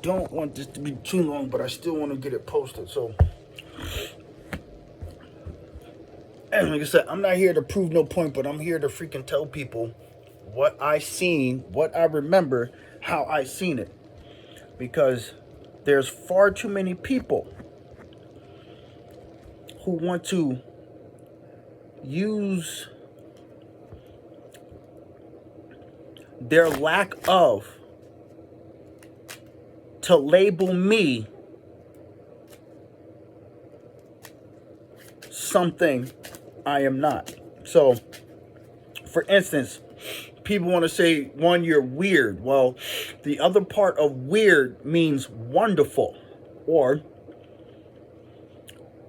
don't want this to be too long, but I still want to get it posted. So, and like I said, I'm not here to prove no point, but I'm here to freaking tell people what I seen, what I remember, how I seen it. Because there's far too many people who want to use their lack of to label me something I am not. So, for instance, people want to say, one, you're weird. Well, the other part of weird means wonderful. Or,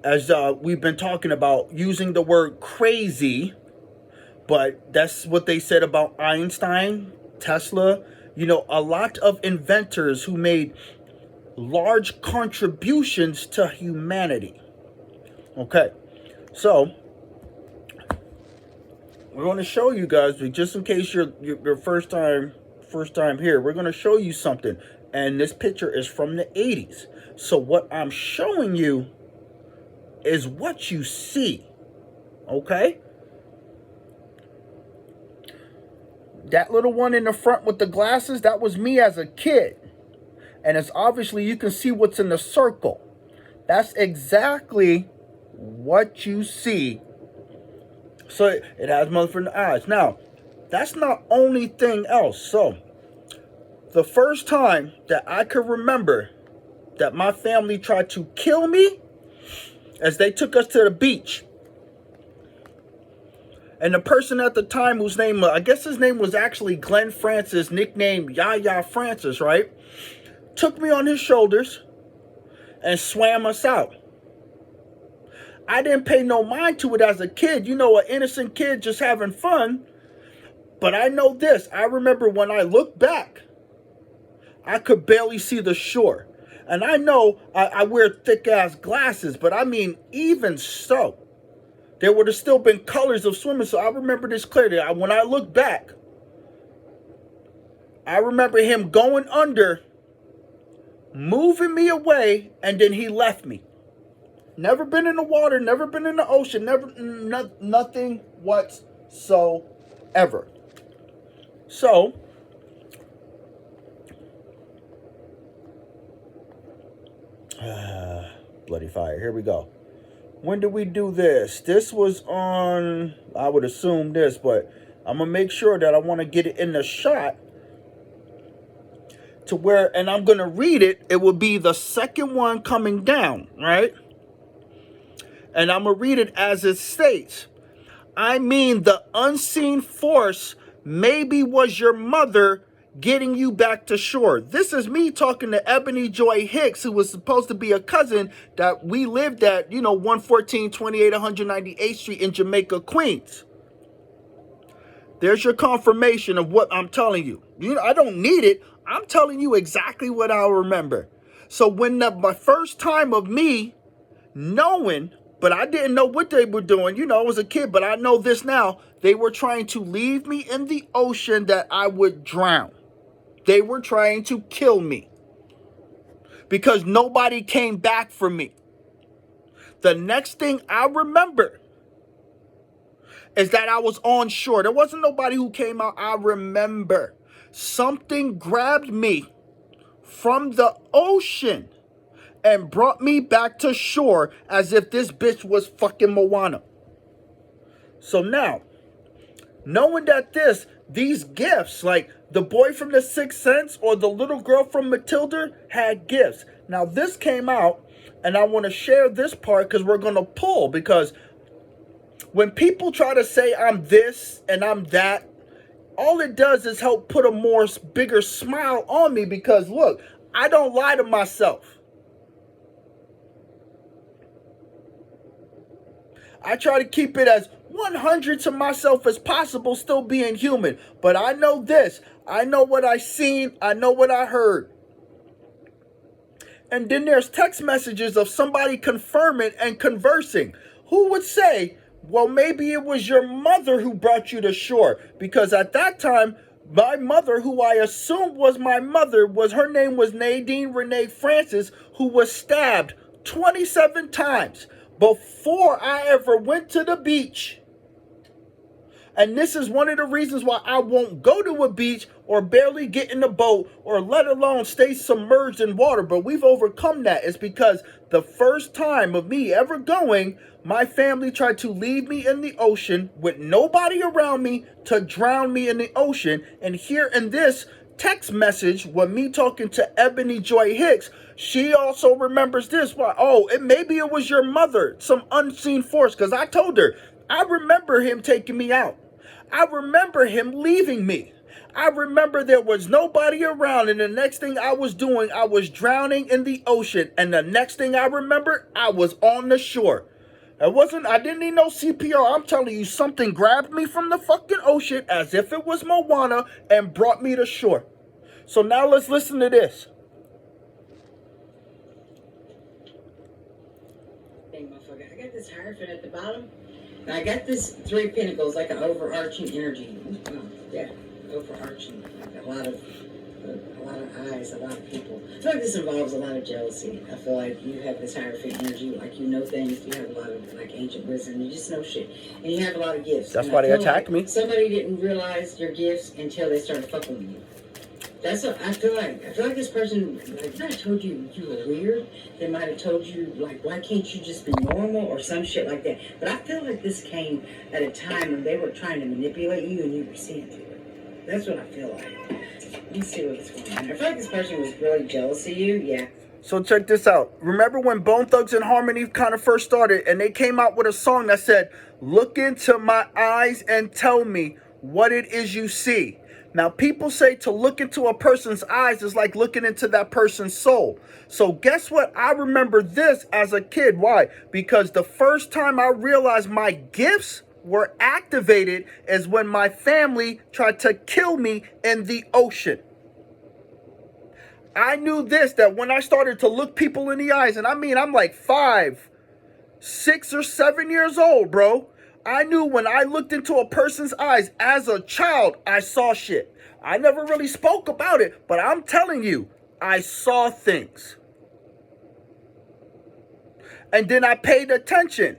as we've been talking about, using the word crazy, but that's what they said about Einstein, Tesla, you know, a lot of inventors who made large contributions to humanity. Okay, so we're going to show you guys, just in case you're first time here, we're going to show you something. And this picture is from the 80s. So what I'm showing you is what you see. Okay? That little one in the front with the glasses, that was me as a kid. And it's obviously, you can see what's in the circle. That's exactly what you see. So it has motherfucking eyes. Now, that's not only thing else. So, the first time that I could remember that my family tried to kill me, as they took us to the beach. And the person at the time, whose name, I guess his name was actually Glenn Francis, nicknamed Yaya Francis, right? Took me on his shoulders and swam us out. I didn't pay no mind to it as a kid. You know, an innocent kid just having fun. But I know this. I remember when I look back, I could barely see the shore. And I know I wear thick-ass glasses, but I mean, even so, there would have still been colors of swimming. So I remember this clearly. When I look back, I remember him going under, moving me away, and then he left me. Never been in the water, never been in the ocean, nothing whatsoever. So, bloody fire. Here we go. When did we do this? This was on, I would assume this, but I'm going to make sure that I want to get it in the shot to where, and I'm going to read it. It will be the second one coming down, right? And I'm going to read it as it states. I mean, the unseen force maybe was your mother getting you back to shore. This is me talking to Ebony Joy Hicks, who was supposed to be a cousin that we lived at, 114, 28, 198th Street in Jamaica, Queens. There's your confirmation of what I'm telling you. I don't need it. I'm telling you exactly what I remember. So when my first time of me knowing, but I didn't know what they were doing. I was a kid, but I know this now. They were trying to leave me in the ocean that I would drown. They were trying to kill me because nobody came back for me. The next thing I remember is that I was on shore. There wasn't nobody who came out. I remember something grabbed me from the ocean and brought me back to shore as if this bitch was fucking Moana. So now, knowing that these gifts, like the boy from The Sixth Sense or the little girl from Matilda had gifts. Now this came out, and I want to share this part because we're going to pull. Because when people try to say I'm this and I'm that, all it does is help put a bigger smile on me. Because look, I don't lie to myself. I try to keep it as 100 to myself as possible, still being human. But I know this. I know what I seen. I know what I heard. And then there's text messages of somebody confirming and conversing. Who would say, well, maybe it was your mother who brought you to shore? Because at that time, My mother, who I assumed was my mother, her name was Nadine Renee Francis, who was stabbed 27 times before I ever went to the beach. And this is one of the reasons why I won't go to a beach or barely get in a boat or let alone stay submerged in water. But we've overcome that. It's because the first time of me ever going, my family tried to leave me in the ocean with nobody around me to drown me in the ocean. And here in this text message, when me talking to Ebony Joy Hicks, she also remembers this. Why? Oh, maybe it was your mother, some unseen force. Because I told her, I remember him taking me out. I remember him leaving me. I remember there was nobody around, and the next thing I was doing, I was drowning in the ocean. And the next thing I remember, I was on the shore. I didn't need no CPR. I'm telling you, something grabbed me from the fucking ocean as if it was Moana and brought me to shore. So now let's listen to this. Hey, motherfucker, I got this Hierophant at the bottom. And I got this 3 of Pentacles, like an overarching energy. Yeah, overarching. Like a lot of eyes, a lot of people. I feel like this involves a lot of jealousy. I feel like you have this Hierophant energy, like you know things. You have a lot of like ancient wisdom. You just know shit, and you have a lot of gifts. That's why they attacked me. Somebody didn't realize your gifts until they started fucking with you. That's what I feel like. I feel like this person, like, might have told you you were weird. They might have told you, like, why can't you just be normal or some shit like that. But I feel like this came at a time when they were trying to manipulate you and you were seeing through it. That's what I feel like. Let me see what's going on. I feel like this person was really jealous of you. Yeah. So check this out. Remember when Bone Thugs and Harmony kind of first started and they came out with a song that said, "Look into my eyes and tell me what it is you see." Now, people say to look into a person's eyes is like looking into that person's soul. So guess what? I remember this as a kid. Why? Because the first time I realized my gifts were activated is when my family tried to kill me in the ocean. I knew this, that when I started to look people in the eyes, and I mean, I'm like 5, 6 or 7 years old, bro. I knew when I looked into a person's eyes as a child, I saw shit. I never really spoke about it, but I'm telling you, I saw things. And then I paid attention.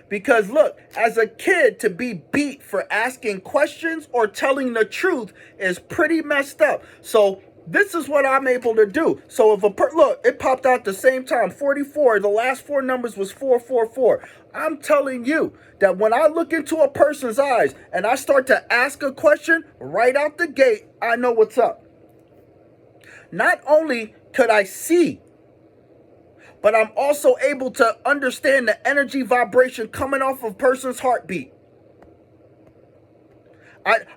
Because look, as a kid, to be beat for asking questions or telling the truth is pretty messed up. So this is what I'm able to do. So if look, it popped out the same time, 44. The last 4 numbers was 444. I'm telling you that when I look into a person's eyes and I start to ask a question right out the gate, I know what's up. Not only could I see, but I'm also able to understand the energy vibration coming off of a person's heartbeat.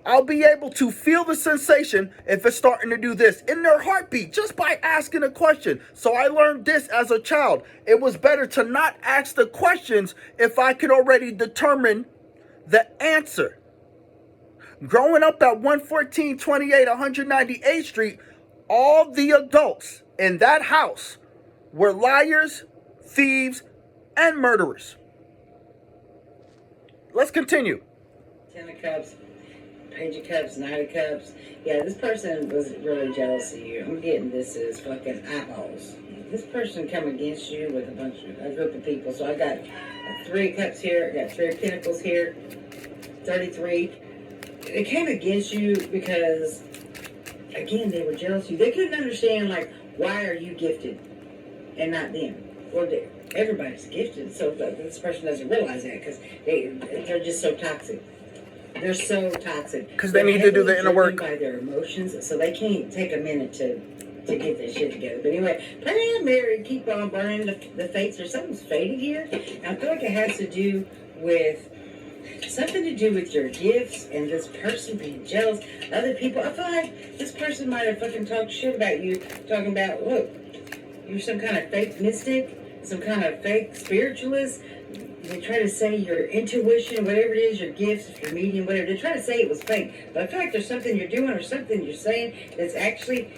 I'll be able to feel the sensation if it's starting to do this in their heartbeat just by asking a question. So I learned this as a child. It was better to not ask the questions if I could already determine the answer. Growing up at 11428 198th Street, all the adults in that house were liars, thieves, and murderers. Let's continue. 10 of Cups. Page of Cups, Knight of Cups. Yeah, this person was really jealous of you. I'm getting this as fucking eyeballs. This person come against you with a group of people. So I got 3 of Cups here. I got 3 of Pentacles here. 33. They came against you because, again, they were jealous of you. They couldn't understand, like, why are you gifted and not them? Well, everybody's gifted, so this person doesn't realize that because they're just so toxic. They're so toxic. Because they need to do the inner work. By their emotions, so they can't take a minute to get their shit together. But anyway, pray and Mary, keep on burning the fates. Or something's faded here. And I feel like it has to do with something to do with your gifts and this person being jealous. Other people, I feel like this person might have fucking talked shit about you, talking about, look, you're some kind of fake mystic, some kind of fake spiritualist. They try to say your intuition, whatever it is, your gifts, your medium, whatever. They try to say it was fake. But I feel like there's something you're doing or something you're saying that's actually,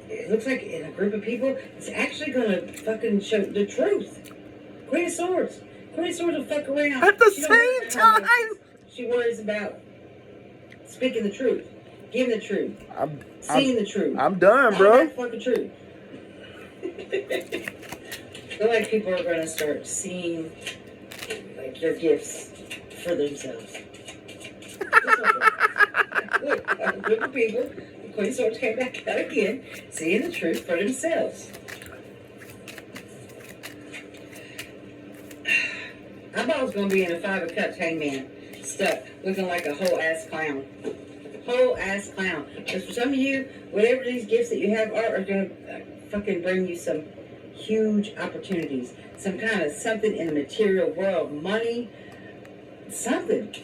it looks like in a group of people, it's actually going to fucking show the truth. Queen of Swords. Queen of Swords will fuck around. At the same time. She worries about speaking the truth. Give the truth. Seeing the truth. I'm done, All bro. that fucking truth. I feel like people are going to start seeing like your gifts for themselves. Look, a group of people, the Queen of Swords came back out again, seeing the truth for themselves. I thought I was going to be in a Five of Cups hangman, stuck, looking like a whole ass clown. Whole ass clown. Because for some of you, whatever these gifts that you have are going to fucking bring you some huge opportunities. Some kind of something in the material world. Money. Something.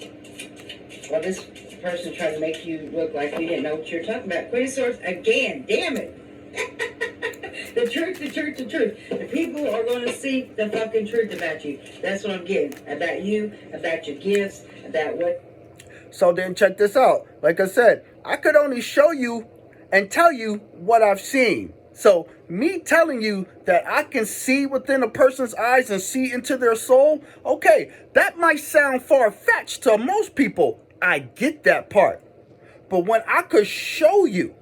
Well, this person trying to make you look like you didn't know what you're talking about. Queen of Swords, again. Damn it. The truth, the truth, the truth. The people are going to see the fucking truth about you. That's what I'm getting. About you, about your gifts, about what. So then check this out. Like I said, I could only show you and tell you what I've seen. So me telling you that I can see within a person's eyes and see into their soul, okay, that might sound far-fetched to most people. I get that part. But when I could show you,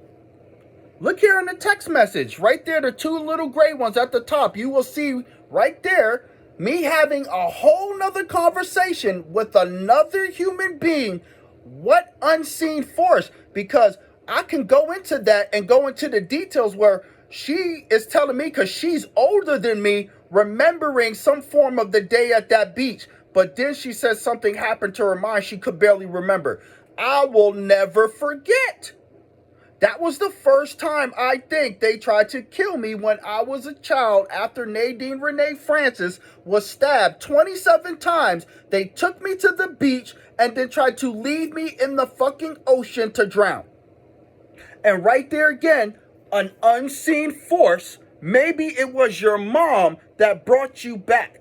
look here in the text message, right there, the two little gray ones at the top, you will see right there, me having a whole nother conversation with another human being. What unseen force? Because I can go into that and go into the details where she is telling me, because she's older than me, remembering some form of the day at that beach. But then she says something happened to her mind she could barely remember. I will never forget. That was the first time I think they tried to kill me when I was a child after Nadine Renee Francis was stabbed 27 times. They took me to the beach and then tried to leave me in the fucking ocean to drown. And right there again, an unseen force, maybe it was your mom that brought you back.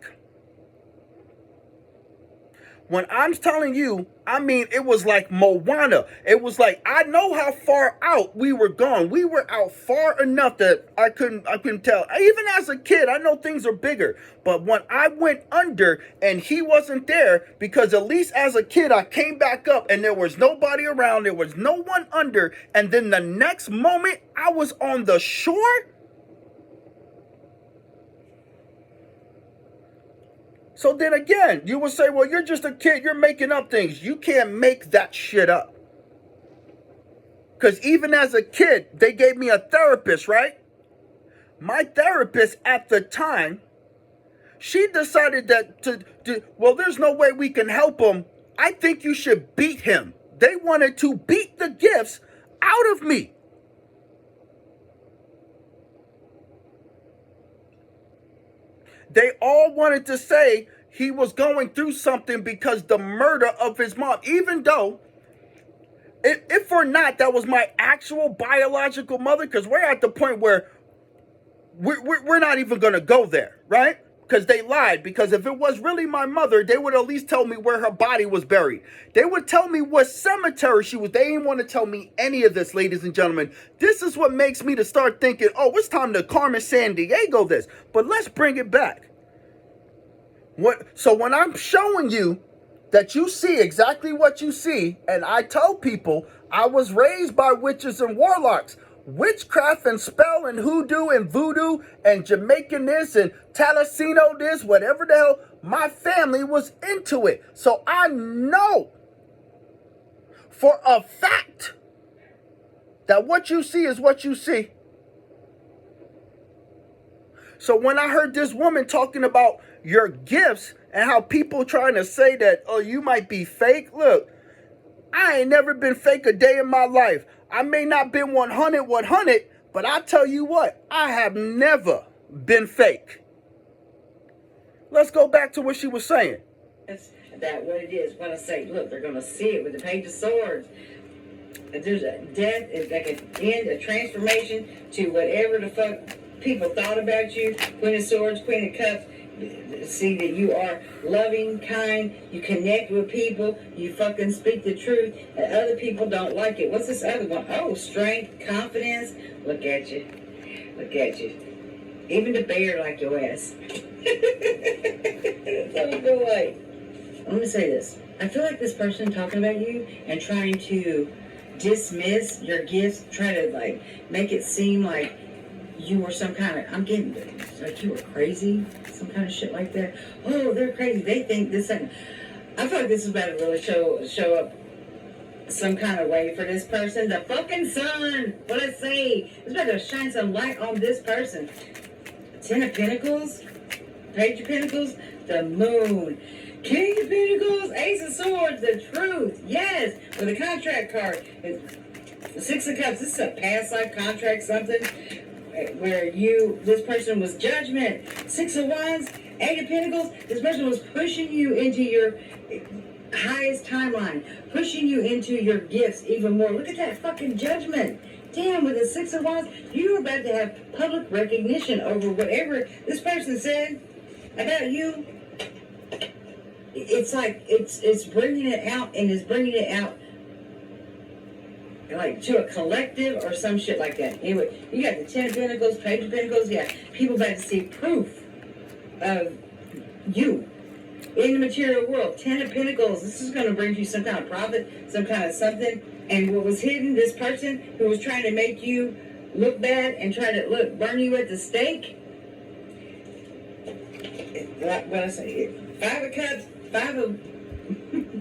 When I'm telling you, I mean, it was like Moana. It was like, I know how far out we were gone. We were out far enough that I couldn't tell. Even as a kid, I know things are bigger. But when I went under and he wasn't there, because at least as a kid, I came back up and there was nobody around. There was no one under. And then the next moment I was on the shore. So then again, you would say, well, you're just a kid. You're making up things. You can't make that shit up. Because even as a kid, they gave me a therapist, right? My therapist at the time, she decided that, well, there's no way we can help him. I think you should beat him. They wanted to beat the gifts out of me. They all wanted to say he was going through something because the murder of his mom, even though, if or not, that was my actual biological mother, because we're at the point where we're not even going to go there, right? Because they lied. Because if it was really my mother, they would at least tell me where her body was buried. They would tell me what cemetery she was. They didn't want to tell me any of this, ladies and gentlemen. This is what makes me to start thinking, oh, it's time to Carmen Sandiego this. But let's bring it back. So when I'm showing you that you see exactly what you see, and I tell people I was raised by witches and warlocks, witchcraft and spell and hoodoo and voodoo and Jamaican this and Talasino this, whatever the hell, my family was into it. So I know for a fact that what you see is what you see. So when I heard this woman talking about your gifts and how people trying to say that, oh, you might be fake. Look, I ain't never been fake a day in my life. I may not been 100, but I tell you what, I have never been fake. Let's go back to what she was saying. That's that what it is. When I say, look, they're going to see it with the Page of Swords. There's a death, like an end, a transformation to whatever the fuck people thought about you. Queen of Swords, Queen of Cups. See that you are loving, kind, you connect with people, you fucking speak the truth, and other people don't like it. What's this other one? Oh, strength, confidence. Look at you. Look at you. Even the bear like your ass. Don't go away. I'm going to say this. I feel like this person talking about you and trying to dismiss your gifts, try to like make it seem like you were some kind of, I'm getting like you were crazy, some kind of shit like that. Oh, they're crazy. They think this and I feel like this is about to really show up some kind of way for this person. The fucking sun. What I say? It's about to shine some light on this person. Ten of Pentacles, Page of Pentacles, the Moon, King of Pentacles, Ace of Swords, the Truth. Yes, with the contract card. The Six of Cups. This is a past life contract, something where this person was judgment. Six of Wands, Eight of Pentacles. This person was pushing you into your highest timeline, pushing you into your gifts even more. Look at that fucking judgment. Damn, with the Six of Wands, you're about to have public recognition over whatever this person said about you. It's like it's bringing it out, and it's bringing it out like to a collective or some shit like that. Anyway, you got the Ten of Pentacles, Page of Pentacles. Yeah, people about to see proof of you in the material world. Ten of Pentacles. This is going to bring you some kind of profit, some kind of something. And what was hidden, this person who was trying to make you look bad and try to burn you at the stake. What I say? Five of Cups,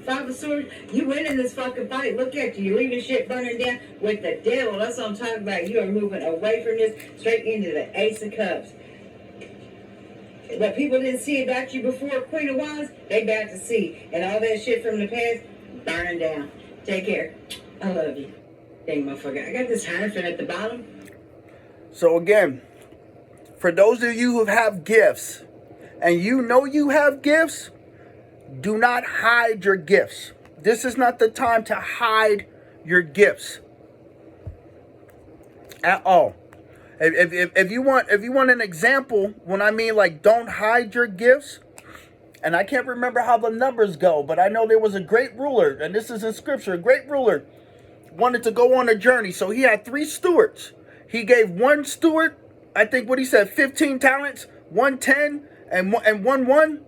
Five of Swords. You win in this fucking fight. Look at you. You're leaving shit burning down with the devil. That's what I'm talking about. You are moving away from this straight into the Ace of Cups. What people didn't see about you before, Queen of Wands, they about to see. And all that shit from the past, burning down. Take care. I love you. Dang motherfucker. I got this hyphen at the bottom. So again, for those of you who have gifts, and you know you have gifts, do not hide your gifts. This is not the time to hide your gifts at all. If you want an example, when I mean like don't hide your gifts, and I can't remember how the numbers go, but I know there was a great ruler, and this is in scripture, a great ruler wanted to go on a journey. So he had 3 stewards. He gave one steward, I think what he said, 15 talents, 1 10, and 1 1.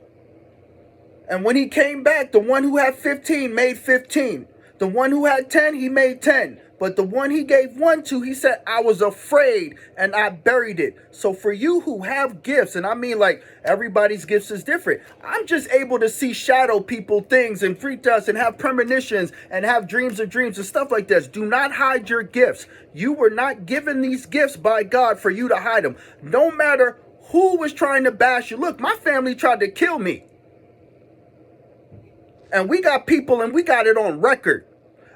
And when he came back, the one who had 15 made 15. The one who had 10, he made 10. But the one he gave 1 to, he said, I was afraid and I buried it. So for you who have gifts, and I mean like everybody's gifts is different. I'm just able to see shadow people, things, and freak dust, and have premonitions, and have dreams of dreams and stuff like this. Do not hide your gifts. You were not given these gifts by God for you to hide them. No matter who was trying to bash you. Look, my family tried to kill me. And we got people, and we got it on record.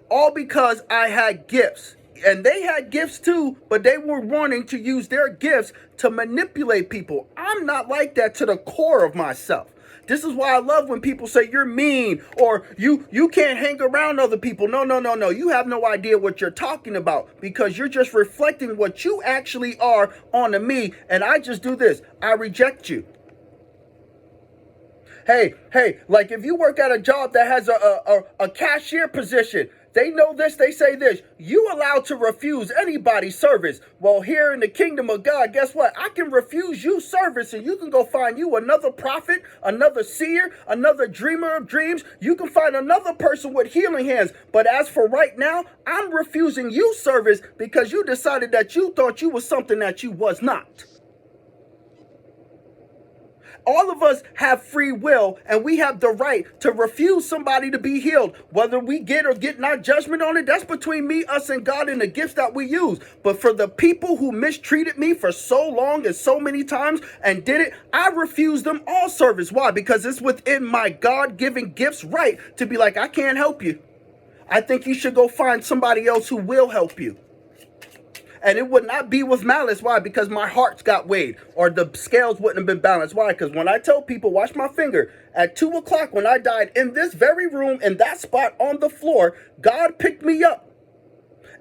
All because I had gifts. And they had gifts too, but they were wanting to use their gifts to manipulate people. I'm not like that to the core of myself. This is why I love when people say you're mean, or you can't hang around other people. No. You have no idea what you're talking about, because you're just reflecting what you actually are onto me. And I just do this. I reject you. Hey, like if you work at a job that has a cashier position, they know this, they say this. You allowed to refuse anybody's service. Well, here in the kingdom of God, guess what? I can refuse you service, and you can go find you another prophet, another seer, another dreamer of dreams. You can find another person with healing hands. But as for right now, I'm refusing you service because you decided that you thought you was something that you was not. All of us have free will, and we have the right to refuse somebody to be healed. Whether we get or get not judgment on it, that's between me, us, and God, and the gifts that we use. But for the people who mistreated me for so long and so many times and did it, I refuse them all service. Why? Because it's within my God-given gifts right to be like, I can't help you. I think you should go find somebody else who will help you. And it would not be with malice. Why? Because my heart's got weighed, or the scales wouldn't have been balanced. Why? Because when I tell people, watch my finger, at 2 o'clock when I died in this very room, in that spot on the floor, God picked me up.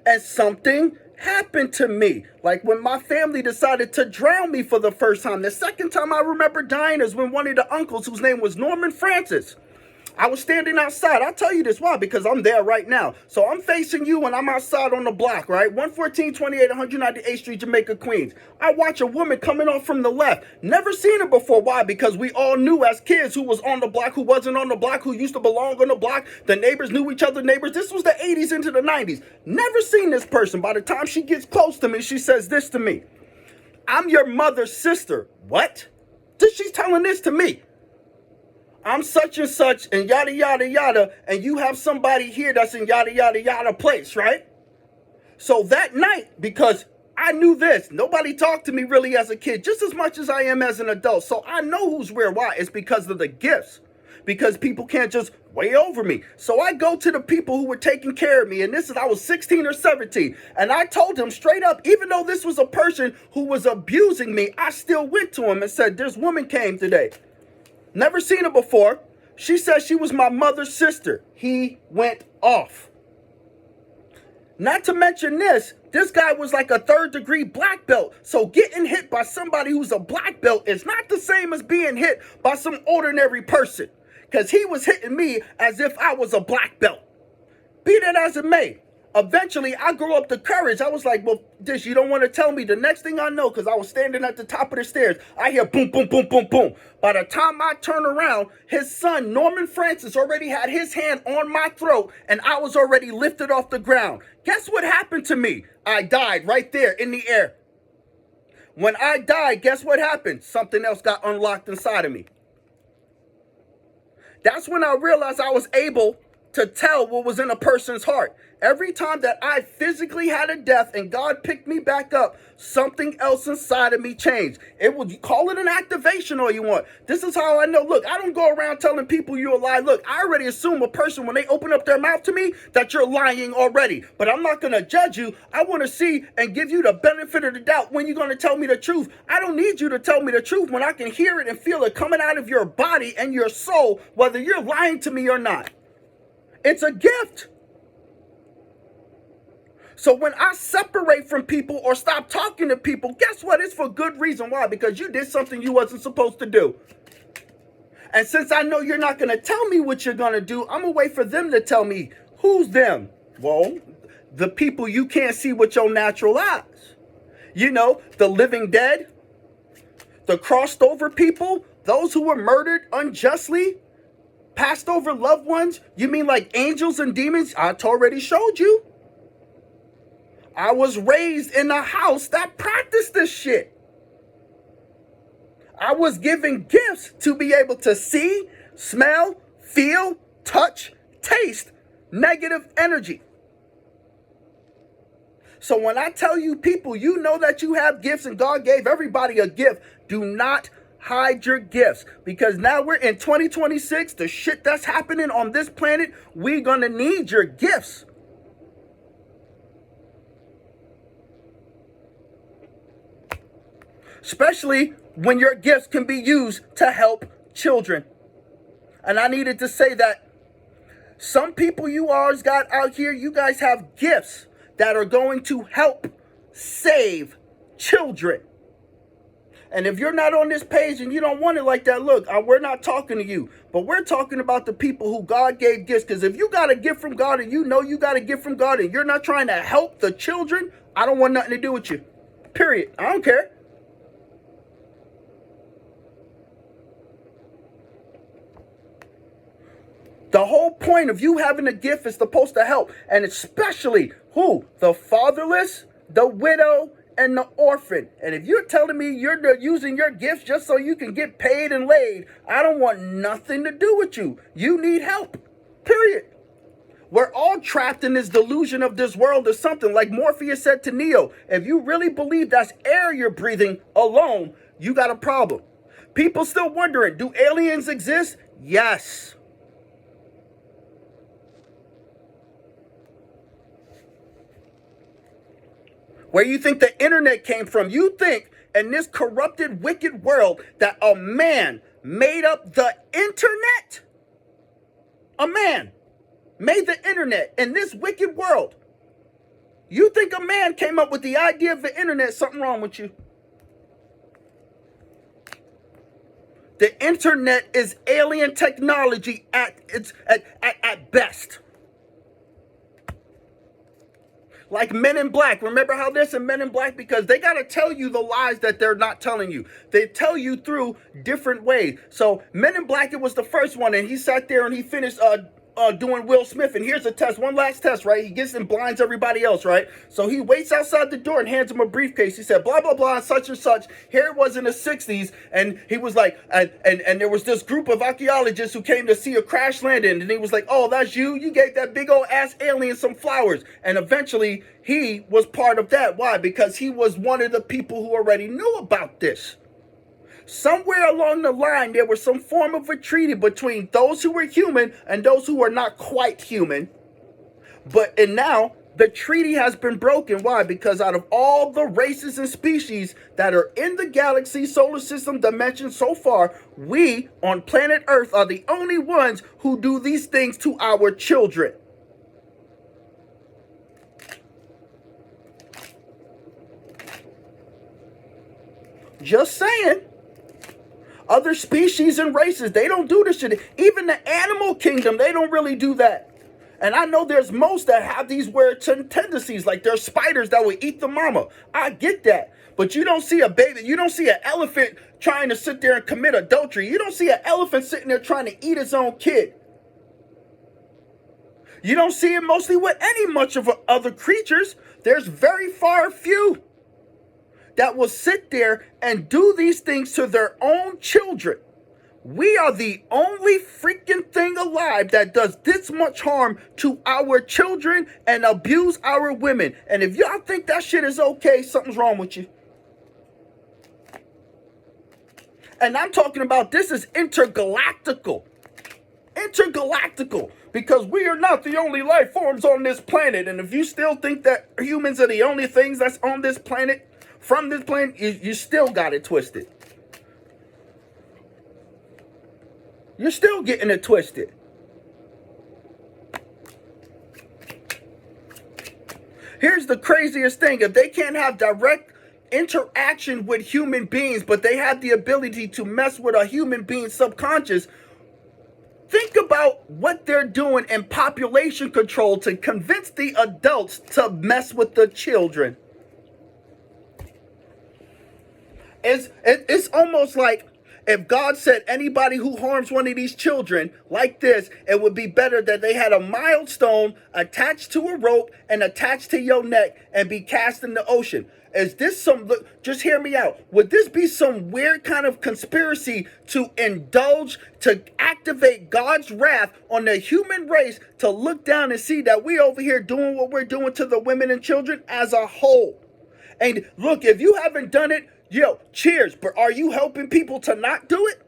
And something happened to me. Like when my family decided to drown me for the first time. The second time I remember dying is when one of the uncles, whose name was Norman Francis, I was standing outside. I'll tell you this why, because I'm there right now. So I'm facing you and I'm outside on the block, right? 114, 28, 198th Street, Jamaica, Queens. I watch a woman coming off from the left. Never seen her before. Why? Because we all knew as kids who was on the block, who wasn't on the block, who used to belong on the block. The neighbors knew each other neighbors. This was the 80s into the 90s. Never seen this person. By the time she gets close to me, she says this to me. I'm your mother's sister. What? She's telling this to me. I'm such and such and yada, yada, yada, and you have somebody here that's in yada, yada, yada place, right? So that night, because I knew this, nobody talked to me really as a kid, just as much as I am as an adult. So I know who's where. Why? It's because of the gifts. Because people can't just weigh over me. So I go to the people who were taking care of me, and I was 16 or 17, and I told them straight up, even though this was a person who was abusing me, I still went to him and said, this woman came today. Never seen her before. She said she was my mother's sister. He went off. Not to mention this guy was like a 3rd-degree black belt. So getting hit by somebody who's a black belt is not the same as being hit by some ordinary person. Because he was hitting me as if I was a black belt. Be that as it may. Eventually, I grew up the courage. I was like, well, you don't want to tell me. The next thing I know, because I was standing at the top of the stairs, I hear boom, boom, boom, boom, boom. By the time I turn around, his son, Norman Francis, already had his hand on my throat, and I was already lifted off the ground. Guess what happened to me? I died right there in the air. When I died, guess what happened? Something else got unlocked inside of me. That's when I realized I was able to tell what was in a person's heart. Every time that I physically had a death and God picked me back up, something else inside of me changed. Call it an activation all you want. This is how I know. Look, I don't go around telling people you're a lie. Look, I already assume a person, when they open up their mouth to me, that you're lying already. But I'm not going to judge you. I want to see and give you the benefit of the doubt when you're going to tell me the truth. I don't need you to tell me the truth when I can hear it and feel it coming out of your body and your soul, whether you're lying to me or not. It's a gift. So when I separate from people or stop talking to people, guess what? It's for good reason. Why? Because you did something you wasn't supposed to do. And since I know you're not going to tell me what you're going to do, I'm going to wait for them to tell me. Who's them? Well, the people you can't see with your natural eyes. You know, the living dead, the crossed over people, those who were murdered unjustly, passed over loved ones. You mean like angels and demons? I already showed you. I was raised in a house that practiced this shit. I was given gifts to be able to see, smell, feel, touch, taste negative energy. So when I tell you people, you know that you have gifts and God gave everybody a gift. Do not hide your gifts, because now we're in 2026. The shit that's happening on this planet, we're going to need your gifts. Especially when your gifts can be used to help children. And I needed to say that some people you always got out here, you guys have gifts that are going to help save children. And if you're not on this page and you don't want it like that, look, we're not talking to you. But we're talking about the people who God gave gifts. Because if you got a gift from God and you know you got a gift from God and you're not trying to help the children, I don't want nothing to do with you. Period. I don't care. The whole point of you having a gift is supposed to help. And especially who? The fatherless, the widow, and the orphan. And if you're telling me you're using your gifts just so you can get paid and laid, I don't want nothing to do with you. You need help. Period. We're all trapped in this delusion of this world or something. Like Morpheus said to Neo, if you really believe that's air you're breathing alone, you got a problem. People still wondering, do aliens exist? Yes. Where you think the internet came from? You think in this corrupted, wicked world that a man made up the internet? A man made the internet in this wicked world. You think a man came up with the idea of the internet? Something wrong with you. The internet is alien technology at best. Like Men in Black. Remember how this in Men in Black? Because they got to tell you the lies that they're not telling you. They tell you through different ways. So Men in Black, it was the first one, and he sat there and he finished doing Will Smith. And here's a test, one last test, right? He gets and blinds everybody else, right? So he waits outside the door and hands him a briefcase. He said, blah, blah, blah, such and such. Here it was in the 60s. And he was like, and there was this group of archaeologists who came to see a crash landing. And he was like, oh, that's you? You gave that big old ass alien some flowers. And eventually he was part of that. Why? Because he was one of the people who already knew about this. Somewhere along the line, there was some form of a treaty between those who were human and those who were not quite human. And now the treaty has been broken. Why? Because out of all the races and species that are in the galaxy, solar system, dimension so far, we on planet Earth are the only ones who do these things to our children. Just saying. Other species and races, they don't do this shit. Even the animal kingdom, they don't really do that. And I know there's most that have these weird tendencies, like there's spiders that will eat the mama. I get that. But you don't see a baby, you don't see an elephant trying to sit there and commit adultery. You don't see an elephant sitting there trying to eat his own kid. You don't see it mostly with any much of other creatures. There's very far few that will sit there and do these things to their own children. We are the only freaking thing alive that does this much harm to our children and abuse our women. And if y'all think that shit is okay, something's wrong with you. And I'm talking about this is intergalactical. Intergalactical. Because we are not the only life forms on this planet. And if you still think that humans are the only things that's on this planet, from this plane, you still got it twisted. You're still getting it twisted. Here's the craziest thing. If they can't have direct interaction with human beings, but they have the ability to mess with a human being's subconscious, think about what they're doing in population control to convince the adults to mess with the children. It's almost like if God said anybody who harms one of these children like this, it would be better that they had a milestone attached to a rope and attached to your neck and be cast in the ocean. Is this some, just hear me out. Would this be some weird kind of conspiracy to indulge, to activate God's wrath on the human race to look down and see that we over here doing what we're doing to the women and children as a whole? And look, if you haven't done it, yo, cheers, but are you helping people to not do it?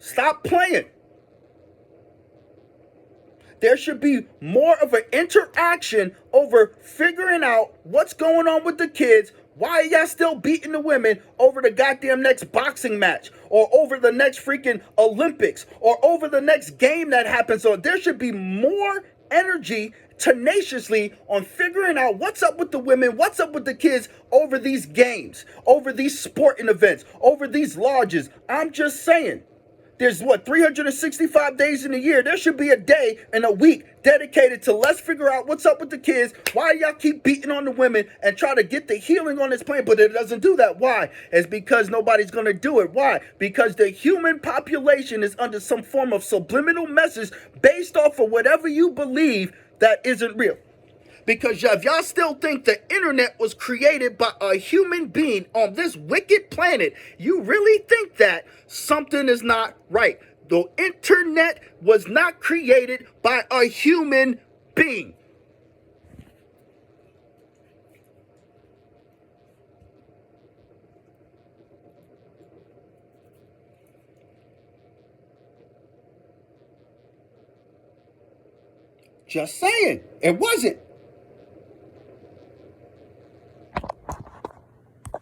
Stop playing. There should be more of an interaction over figuring out what's going on with the kids. Why are y'all still beating the women over the goddamn next boxing match or over the next freaking Olympics or over the next game that happens? So there should be more energy tenaciously on figuring out what's up with the women, what's up with the kids over these games, over these sporting events, over these lodges. I'm just saying, there's 365 days in a year. There should be a day and a week dedicated to let's figure out what's up with the kids. Why y'all keep beating on the women and try to get the healing on this planet, but it doesn't do that. Why? It's because nobody's going to do it. Why? Because the human population is under some form of subliminal message based off of whatever you believe that isn't real. Because if y'all still think the internet was created by a human being on this wicked planet, you really think that something is not right. The internet was not created by a human being. Just saying, it wasn't.